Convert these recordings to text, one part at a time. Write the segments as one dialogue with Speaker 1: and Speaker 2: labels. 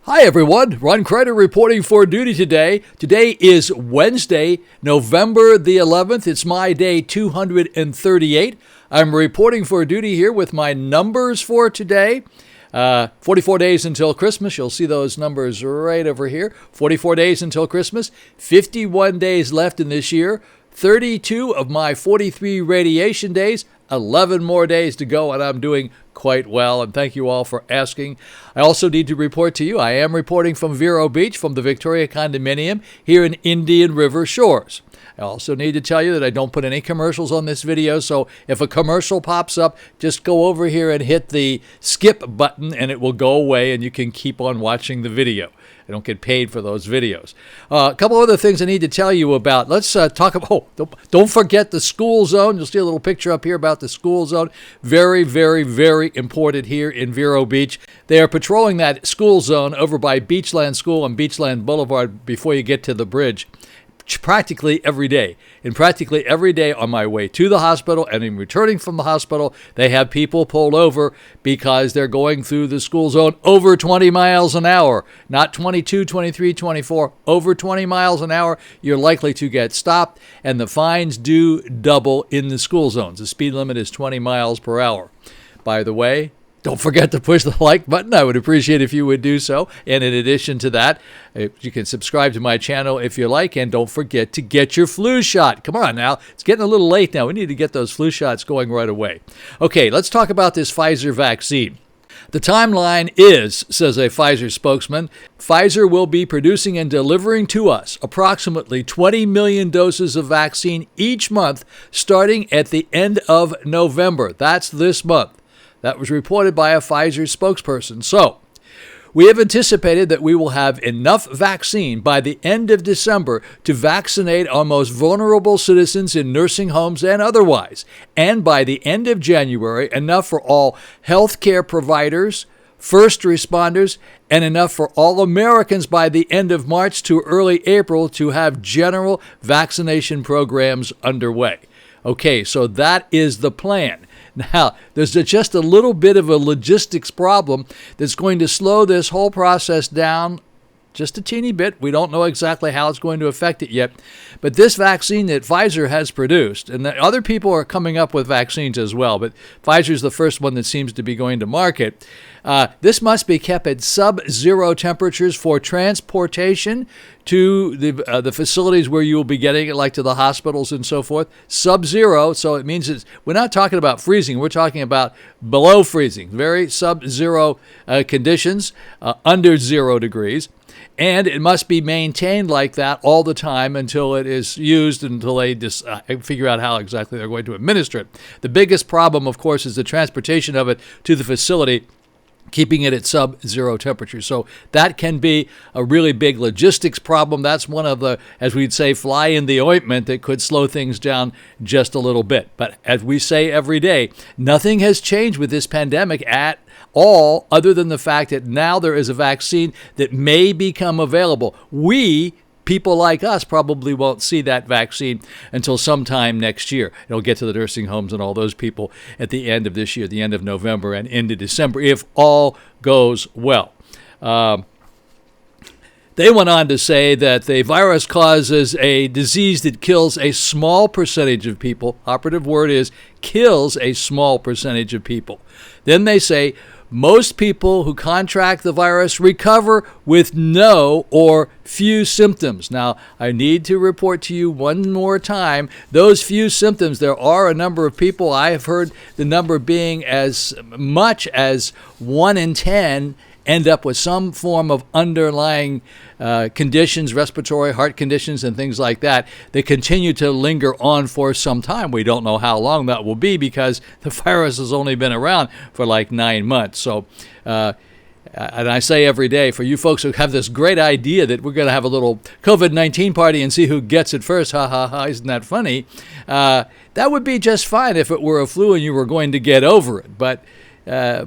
Speaker 1: Hi everyone, Ron Crider reporting for duty today. Today is Wednesday, November the 11th. It's my day 238. I'm reporting for duty here with my numbers for today. 44 days until Christmas. You'll see those numbers right over here. 44 days until Christmas. 51 days left in this year. 32 of my 43 radiation days. 11 more days to go, and I'm doing quite well, and thank you all for asking. I also need to report to you, I am reporting from Vero Beach, from the Victoria Condominium here in Indian River Shores. I also need to tell you that I don't put any commercials on this video, so if a commercial pops up, just go over here and hit the skip button, and it will go away, and you can keep on watching the video. I don't get paid for those videos. A couple other things I need to tell you about. Let's talk about, don't forget the school zone. You'll see a little picture up here about the school zone. Very, very, very important here in Vero Beach. They are patrolling that school zone over by Beachland School and Beachland Boulevard before you get to the bridge. Practically every day. And practically every day on my way to the hospital and in returning from the hospital, they have people pulled over because they're going through the school zone over 20 miles an hour. Not 22, 23, 24, over 20 miles an hour. You're likely to get stopped, and the fines do double in the school zones. The speed limit is 20 miles per hour. By the way, don't forget to push the like button. I would appreciate if you would do so. And in addition to that, you can subscribe to my channel if you like. And don't forget to get your flu shot. Come on now. It's getting a little late now. We need to get those flu shots going right away. Okay, let's talk about this Pfizer vaccine. The timeline is, says a Pfizer spokesman, Pfizer will be producing and delivering to us approximately 20 million doses of vaccine each month starting at the end of November. That's this month. That was reported by a Pfizer spokesperson. So, we have anticipated that we will have enough vaccine by the end of December to vaccinate our most vulnerable citizens in nursing homes and otherwise. And by the end of January, enough for all healthcare providers, first responders, and enough for all Americans by the end of March to early April to have general vaccination programs underway. Okay, so that is the plan. Now, there's just a little bit of a logistics problem that's going to slow this whole process down just a teeny bit. We don't know exactly how it's going to affect it yet. But this vaccine that Pfizer has produced, and the other people are coming up with vaccines as well, but Pfizer's the first one that seems to be going to market. This must be kept at sub-zero temperatures for transportation to the facilities where you will be getting it, like to the hospitals and so forth. Sub-zero, so it means we're not talking about freezing. We're talking about below freezing, very sub-zero conditions, under 0 degrees. And it must be maintained like that all the time until it is used, until they figure out how exactly they're going to administer it. The biggest problem, of course, is the transportation of it to the facility, keeping it at sub-zero temperature. So that can be a really big logistics problem. That's one of the, as we'd say, fly in the ointment that could slow things down just a little bit. But as we say every day, nothing has changed with this pandemic at all, other than the fact that now there is a vaccine that may become available. People like us probably won't see that vaccine until sometime next year. It'll get to the nursing homes and all those people at the end of this year, the end of November and into December, if all goes well. They went on to say that the virus causes a disease that kills a small percentage of people. Operative word is kills a small percentage of people. Then they say most people who contract the virus recover with no or few symptoms. Now, I need to report to you one more time, those few symptoms, there are a number of people, I have heard the number being as much as 1 in 10 end up with some form of underlying conditions, respiratory, heart conditions, and things like that. They continue to linger on for some time. We don't know how long that will be because the virus has only been around for like 9 months. So, and I say every day, for you folks who have this great idea that we're going to have a little COVID-19 party and see who gets it first, ha ha ha, isn't that funny? That would be just fine if it were a flu and you were going to get over it. But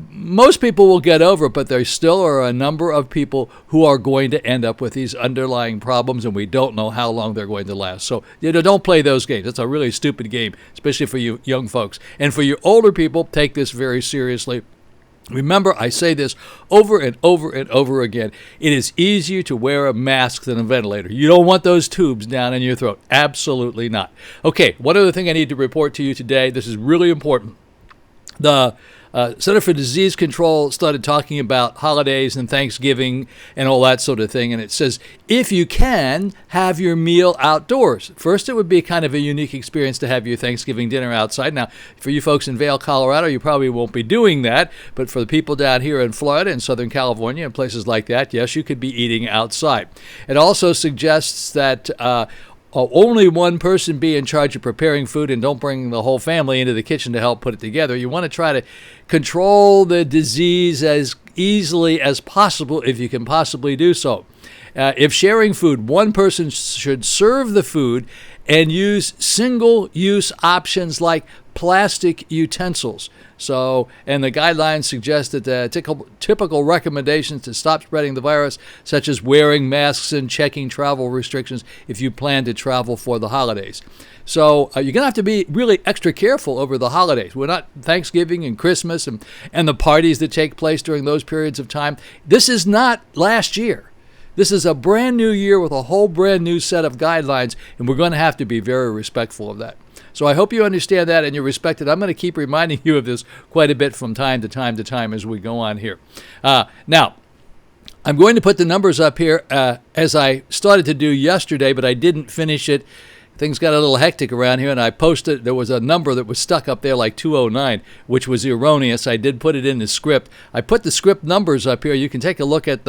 Speaker 1: most people will get over it, but there still are a number of people who are going to end up with these underlying problems, and we don't know how long they're going to last. So, don't play those games. It's a really stupid game, especially for you young folks. And for you older people, take this very seriously. Remember, I say this over and over and over again. It is easier to wear a mask than a ventilator. You don't want those tubes down in your throat. Absolutely not. Okay, one other thing I need to report to you today. This is really important. The Center for Disease Control started talking about holidays and Thanksgiving and all that sort of thing. And it says, if you can, have your meal outdoors. First, it would be kind of a unique experience to have your Thanksgiving dinner outside. Now, for you folks in Vail, Colorado, you probably won't be doing that. But for the people down here in Florida and Southern California and places like that, yes, you could be eating outside. It also suggests that only one person be in charge of preparing food, and don't bring the whole family into the kitchen to help put it together. You want to try to control the disease as easily as possible if you can possibly do so. If sharing food, one person should serve the food and use single-use options like plastic utensils. So, and the guidelines suggest that the typical recommendations to stop spreading the virus, such as wearing masks and checking travel restrictions if you plan to travel for the holidays. So you're going to have to be really extra careful over the holidays. We're not Thanksgiving and Christmas and the parties that take place during those periods of time. This is not last year. This is a brand new year with a whole brand new set of guidelines, and we're going to have to be very respectful of that. So I hope you understand that and you respect it. I'm going to keep reminding you of this quite a bit from time to time as we go on here. Now, I'm going to put the numbers up here as I started to do yesterday, but I didn't finish it. Things got a little hectic around here, and I posted, there was a number that was stuck up there like 209, which was erroneous. I did put it in the script. I put the script numbers up here. You can take a look at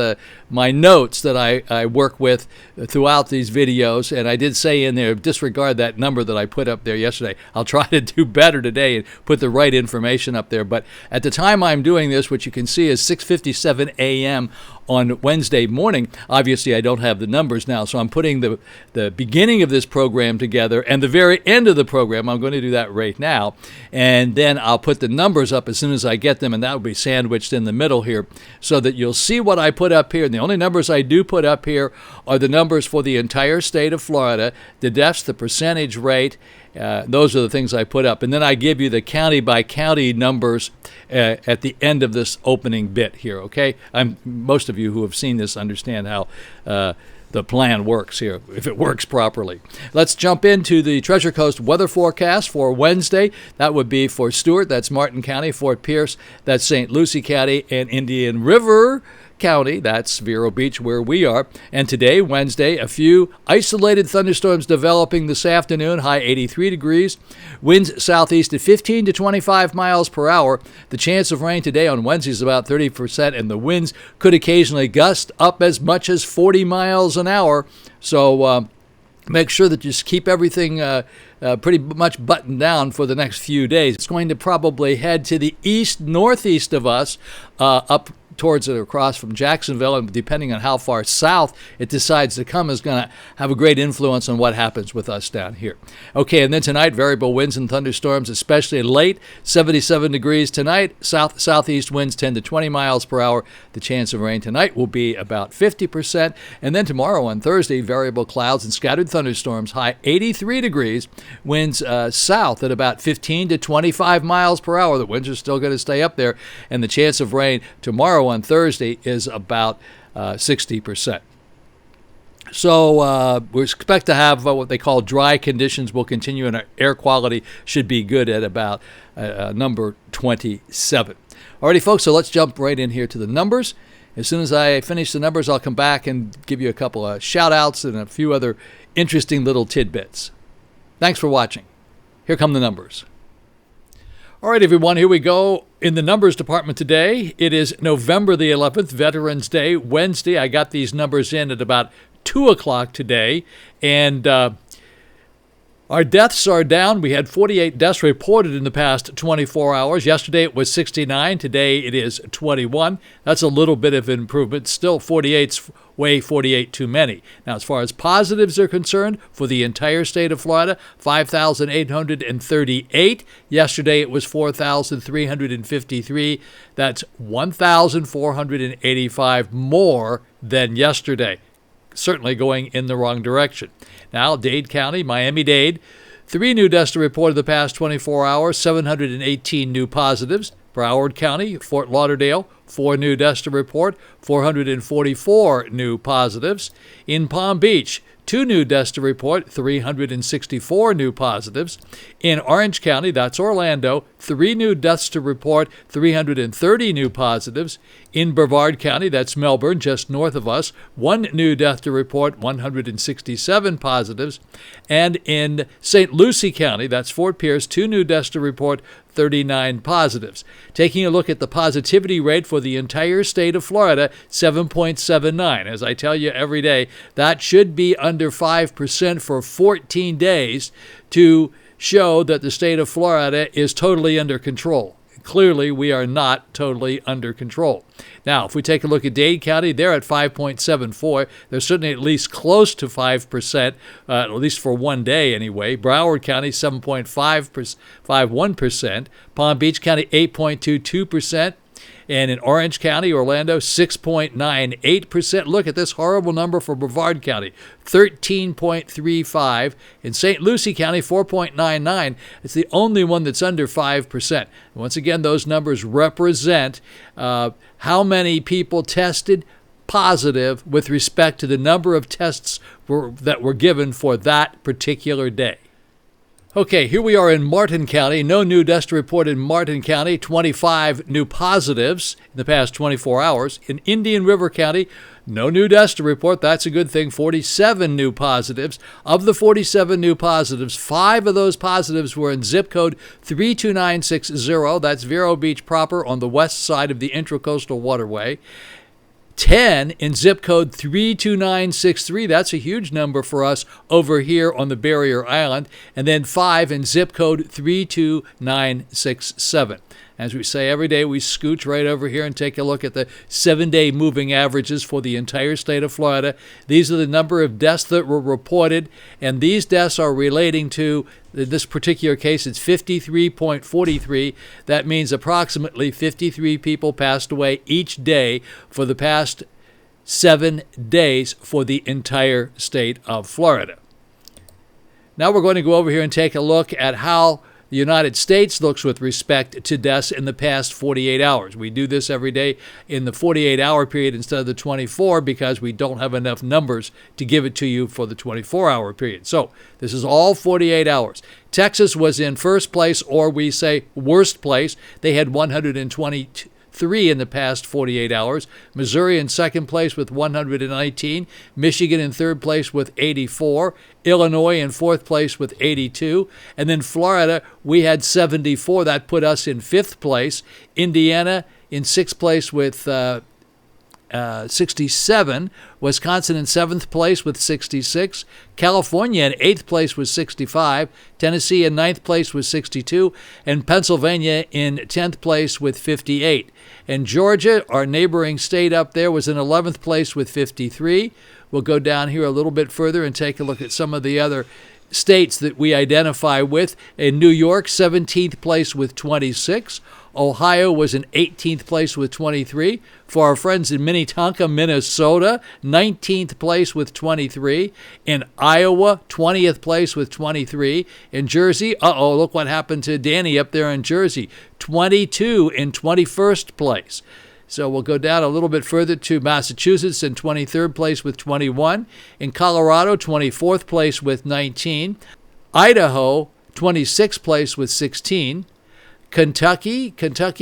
Speaker 1: my notes that I work with throughout these videos, and I did say in there, disregard that number that I put up there yesterday. I'll try to do better today and put the right information up there. But at the time I'm doing this, which you can see is 6:57 a.m. on Wednesday morning. Obviously, I don't have the numbers now, so I'm putting the beginning of this program together and the very end of the program. I'm going to do that right now, and then I'll put the numbers up as soon as I get them, and that will be sandwiched in the middle here so that you'll see what I put up here. And the only numbers I do put up here are the numbers for the entire state of Florida, the deaths, the percentage rate. Those are the things I put up. And then I give you the county-by-county numbers at the end of this opening bit here, okay? Most of you who have seen this understand how the plan works here, if it works properly. Let's jump into the Treasure Coast weather forecast for Wednesday. That would be for Stewart, that's Martin County, Fort Pierce, that's St. Lucie County, and Indian River County, that's Vero Beach where we are. And today, Wednesday, a few isolated thunderstorms developing this afternoon, high 83 degrees. Winds southeast at 15 to 25 miles per hour. The chance of rain today on Wednesday is about 30%, and the winds could occasionally gust up as much as 40 miles an hour. So make sure that you just keep everything pretty much buttoned down for the next few days. It's going to probably head to the east-northeast of us, up towards it across from Jacksonville, and depending on how far south it decides to come is going to have a great influence on what happens with us down here. Okay, and then tonight, variable winds and thunderstorms, especially late, 77 degrees tonight, southeast winds 10 to 20 miles per hour. The chance of rain tonight will be about 50%, and then tomorrow on Thursday, variable clouds and scattered thunderstorms, high 83 degrees, winds south at about 15 to 25 miles per hour. The winds are still going to stay up there, and the chance of rain tomorrow on Thursday is about 60%. So we expect to have what they call dry conditions will continue, and our air quality should be good at about number 27. Alrighty, folks, so let's jump right in here to the numbers. As soon as I finish the numbers, I'll come back and give you a couple of shout-outs and a few other interesting little tidbits. Thanks for watching. Here come the numbers. All right, everyone, here we go. In the numbers department today, it is November the 11th, Veterans Day, Wednesday. I got these numbers in at about 2 o'clock today, and our deaths are down. We had 48 deaths reported in the past 24 hours. Yesterday it was 69. Today it is 21. That's a little bit of improvement. Still 48's way 48 too many. Now, as far as positives are concerned, for the entire state of Florida, 5,838. Yesterday it was 4,353. That's 1,485 more than yesterday. Certainly going in the wrong direction. Now, Dade County, Miami-Dade, 3 new deaths reported the past 24 hours, 718 new positives. Broward County, Fort Lauderdale, 4 new deaths to report, 444 new positives. In Palm Beach, 2 new deaths to report, 364 new positives. In Orange County, that's Orlando, 3 new deaths to report, 330 new positives. In Brevard County, that's Melbourne, just north of us, 1 new death to report, 167 positives. And in St. Lucie County, that's Fort Pierce, 2 new deaths to report, 39 positives. Taking a look at the positivity rate for the entire state of Florida, 7.79. As I tell you every day, that should be under 5% for 14 days to show that the state of Florida is totally under control. Clearly, we are not totally under control. Now, if we take a look at Dade County, they're at 5.74. They're certainly at least close to 5%, at least for one day anyway. Broward County, 7.51%. Palm Beach County, 8.22%. And in Orange County, Orlando, 6.98%. Look at this horrible number for Brevard County, 13.35. In St. Lucie County, 4.99. It's the only one that's under 5%. Once again, those numbers represent how many people tested positive with respect to the number of tests that were given for that particular day. Okay, here we are in Martin County. No new deaths to report in Martin County. 25 new positives in the past 24 hours. In Indian River County, no new deaths to report. That's a good thing. 47 new positives. Of the 47 new positives, 5 of those positives were in zip code 32960. That's Vero Beach proper on the west side of the Intracoastal Waterway. 10 in zip code 32963. That's a huge number for us over here on the Barrier Island. And then 5 in zip code 32967. As we say every day, we scooch right over here and take a look at the 7-day moving averages for the entire state of Florida. These are the number of deaths that were reported, and these deaths are relating to, in this particular case, it's 53.43. That means approximately 53 people passed away each day for the past 7 days for the entire state of Florida. Now we're going to go over here and take a look at how the United States looks with respect to deaths in the past 48 hours. We do this every day in the 48-hour period instead of the 24 because we don't have enough numbers to give it to you for the 24-hour period. So this is all 48 hours. Texas was in first place, or we say worst place. They had 123 in the past 48 hours. Missouri in second place with 119. Michigan in third place with 84. Illinois in fourth place with 82. And then Florida, we had 74. That put us in fifth place. Indiana in sixth place with 67. Wisconsin in seventh place with 66. California in eighth place with 65. Tennessee in ninth place with 62. And Pennsylvania in 10th place with 58. And Georgia, our neighboring state up there, was in 11th place with 53. We'll go down here a little bit further and take a look at some of the other states that we identify with. In New York, 17th place with 26. Ohio was in 18th place with 23. For our friends in Minnetonka, Minnesota, 19th place with 23. In Iowa, 20th place with 23. In Jersey, look what happened to Danny up there in Jersey, 22 in 21st place. So we'll go down a little bit further to Massachusetts in 23rd place with 21. In Colorado, 24th place with 19. Idaho, 26th place with 16. Kentucky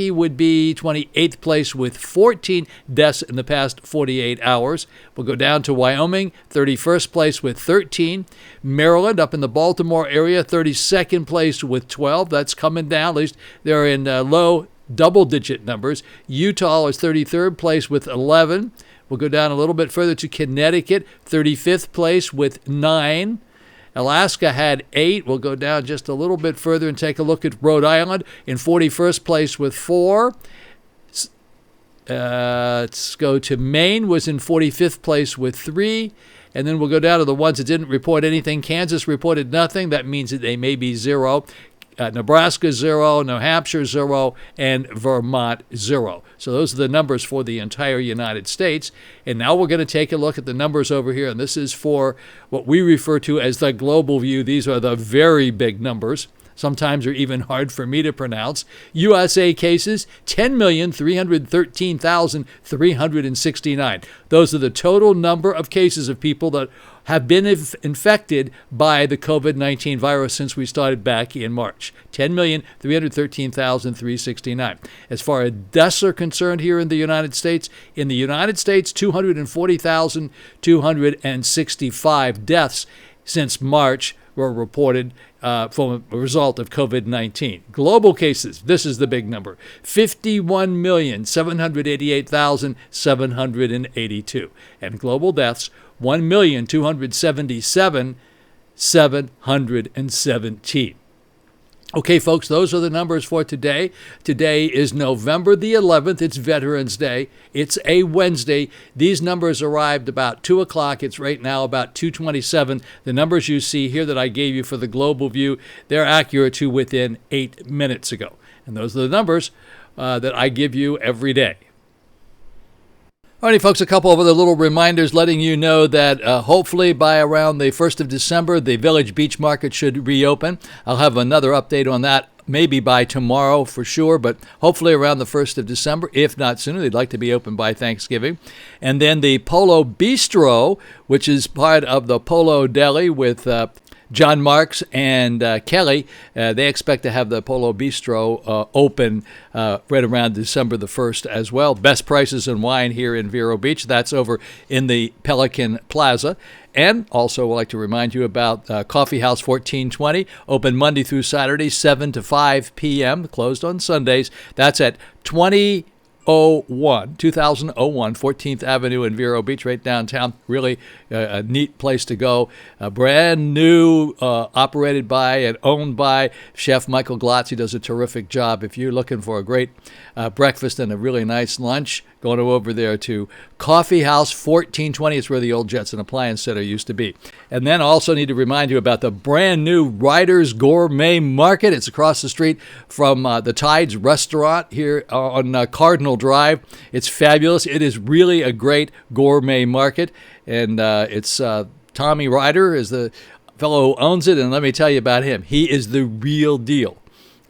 Speaker 1: would be 28th place with 14 deaths in the past 48 hours. We'll go down to Wyoming, 31st place with 13. Maryland, up in the Baltimore area, 32nd place with 12. That's coming down. At least they're in low double-digit numbers. Utah is 33rd place with 11. We'll go down a little bit further to Connecticut, 35th place with 9. Alaska had 8. We'll go down just a little bit further and take a look at Rhode Island in 41st place with 4. Let's go to Maine, was in 45th place with 3. And then we'll go down to the ones that didn't report anything. Kansas reported nothing. That means that they may be 0. Nebraska 0, New Hampshire 0, and Vermont 0. So those are the numbers for the entire United States. And now we're going to take a look at the numbers over here. And this is for what we refer to as the global view. These are the very big numbers. Sometimes are even hard for me to pronounce. USA cases, 10,313,369. Those are the total number of cases of people that have been infected by the COVID-19 virus since we started back in March. 10,313,369. As far as deaths are concerned here in the United States, 240,265 deaths since March were reported from a result of COVID-19. Global cases, this is the big number, 51,788,782. And global deaths, 1,277,717. Okay, folks, those are the numbers for today. Today is November the 11th. It's Veterans Day. It's a Wednesday. These numbers arrived about 2 o'clock. It's right now about 2:27. The numbers you see here that I gave you for the global view, they're accurate to within 8 minutes ago. And those are the numbers that I give you every day. Alrighty, folks, a couple of other little reminders letting you know that hopefully by around the 1st of December, the Village Beach Market should reopen. I'll have another update on that maybe by tomorrow for sure, but hopefully around the 1st of December, if not sooner. They'd like to be open by Thanksgiving. And then the Polo Bistro, which is part of the Polo Deli with John Marks and Kelly, they expect to have the Polo Bistro open right around December the 1st as well. Best prices in wine here in Vero Beach. That's over in the Pelican Plaza. And also I'd like to remind you about Coffee House 1420, open Monday through Saturday, 7 to 5 p.m., closed on Sundays. That's at 2001, 14th Avenue in Vero Beach, right downtown. Really a neat place to go. Brand new, operated by and owned by Chef Michael Glotz. He does a terrific job. If you're looking for a great breakfast and a really nice lunch, going over there to Coffee House 1420. It's where the old Jetson Appliance Center used to be. And then I also need to remind you about the brand new Ryder's Gourmet Market. It's across the street from the Tides Restaurant here on Cardinal Drive. It's fabulous. It is really a great gourmet market. And it's Tommy Ryder is the fellow who owns it. And let me tell you about him. He is the real deal.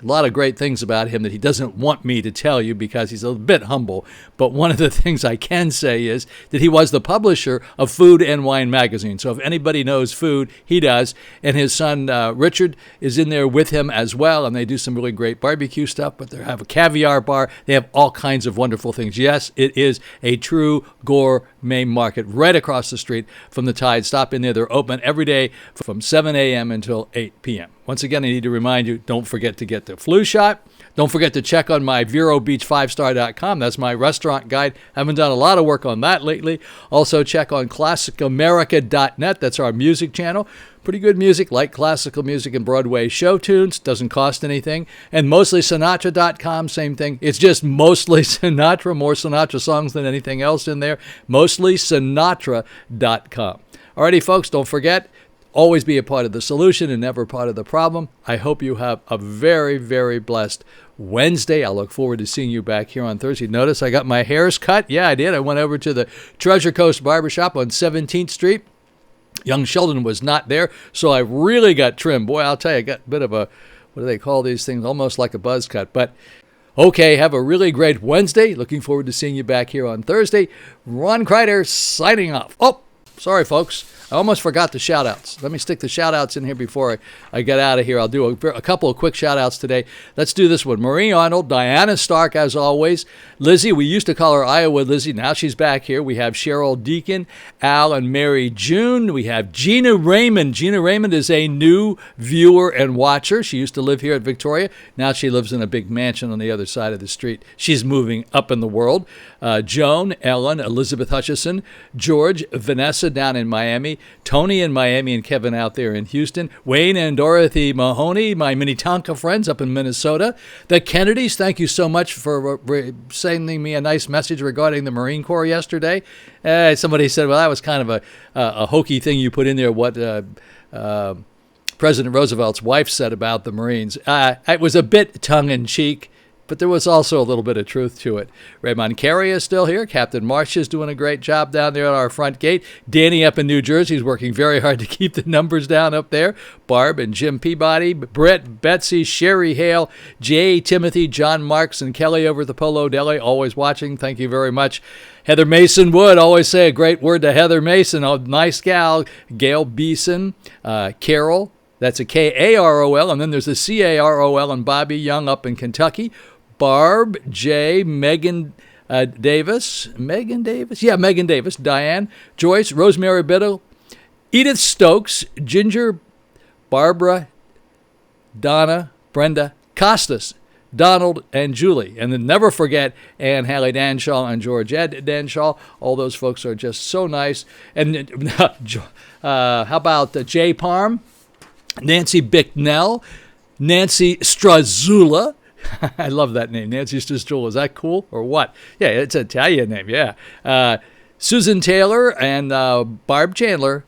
Speaker 1: A lot of great things about him that he doesn't want me to tell you because he's a bit humble. But one of the things I can say is that he was the publisher of Food and Wine magazine. So if anybody knows food, he does. And his son, Richard, is in there with him as well. And they do some really great barbecue stuff. But they have a caviar bar. They have all kinds of wonderful things. Yes, it is a true gourmet market right across the street from the Tide. Stop in there. They're open every day from 7 a.m. until 8 p.m. Once again, I need to remind you, don't forget to get the flu shot. Don't forget to check on my VeroBeach5star.com. That's my restaurant guide. Haven't done a lot of work on that lately. Also check on ClassicAmerica.net. That's our music channel. Pretty good music, like classical music and Broadway show tunes. Doesn't cost anything. And MostlySinatra.com, same thing. It's just mostly Sinatra, more Sinatra songs than anything else in there. MostlySinatra.com. Alrighty, folks, don't forget, always be a part of the solution and never part of the problem. I hope you have a very, very blessed Wednesday. I look forward to seeing you back here on Thursday. Notice I got my hairs cut. Yeah, I did. I went over to the Treasure Coast Barbershop on 17th Street. Young Sheldon was not there, so I really got trimmed. Boy, I'll tell you, I got a bit of a, what do they call these things? Almost like a buzz cut. But okay, have a really great Wednesday. Looking forward to seeing you back here on Thursday. Ron Crider signing off. Oh, sorry, folks. I almost forgot the shout-outs. Let me stick the shout-outs in here before I get out of here. I'll do a couple of quick shout-outs today. Let's do this one. Marie Arnold, Diana Stark, as always. Lizzie, we used to call her Iowa Lizzie. Now she's back here. We have Cheryl Deacon, Al and Mary June. We have Gina Raymond. Gina Raymond is a new viewer and watcher. She used to live here at Victoria. Now she lives in a big mansion on the other side of the street. She's moving up in the world. Joan, Ellen, Elizabeth Hutchison, George, Vanessa down in Miami, Tony in Miami and Kevin out there in Houston, Wayne and Dorothy Mahoney, my Minnetonka friends up in Minnesota, the Kennedys, thank you so much for sending me a nice message regarding the Marine Corps yesterday. Somebody said, well, that was kind of a hokey thing you put in there, what President Roosevelt's wife said about the Marines. It was a bit tongue-in-cheek. but there was also a little bit of truth to it. Raymond Carey is still here. Captain Marsh is doing a great job down there at our front gate. Danny up in New Jersey is working very hard to keep the numbers down up there. Barb and Jim Peabody, Brett, Betsy, Sherry Hale, Jay, Timothy, John Marks, and Kelly over at the Polo Deli, always watching. Thank you very much. Heather Mason Wood, always say a great word to Heather Mason. Oh, nice gal. Gail Beeson, Carol. That's a Karol, and then there's a Carol, and Bobby Young up in Kentucky. Barb, Jay, Megan Davis, Diane, Joyce, Rosemary Biddle, Edith Stokes, Ginger, Barbara, Donna, Brenda, Costas, Donald, and Julie. And then never forget Ann Haley Danshaw and Georgette Danshaw. All those folks are just so nice. And how about Jay Parm, Nancy Bicknell, Nancy Strazula. I love that name, Nancy Strazula. Is that cool or what? Yeah, it's an Italian name, yeah. Susan Taylor and Barb Chandler.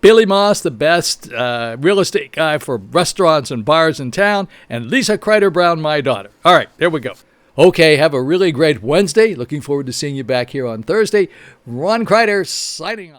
Speaker 1: Billy Moss, the best real estate guy for restaurants and bars in town. And Lisa Crider Brown, my daughter. All right, there we go. Okay, have a really great Wednesday. Looking forward to seeing you back here on Thursday. Ron Crider signing off.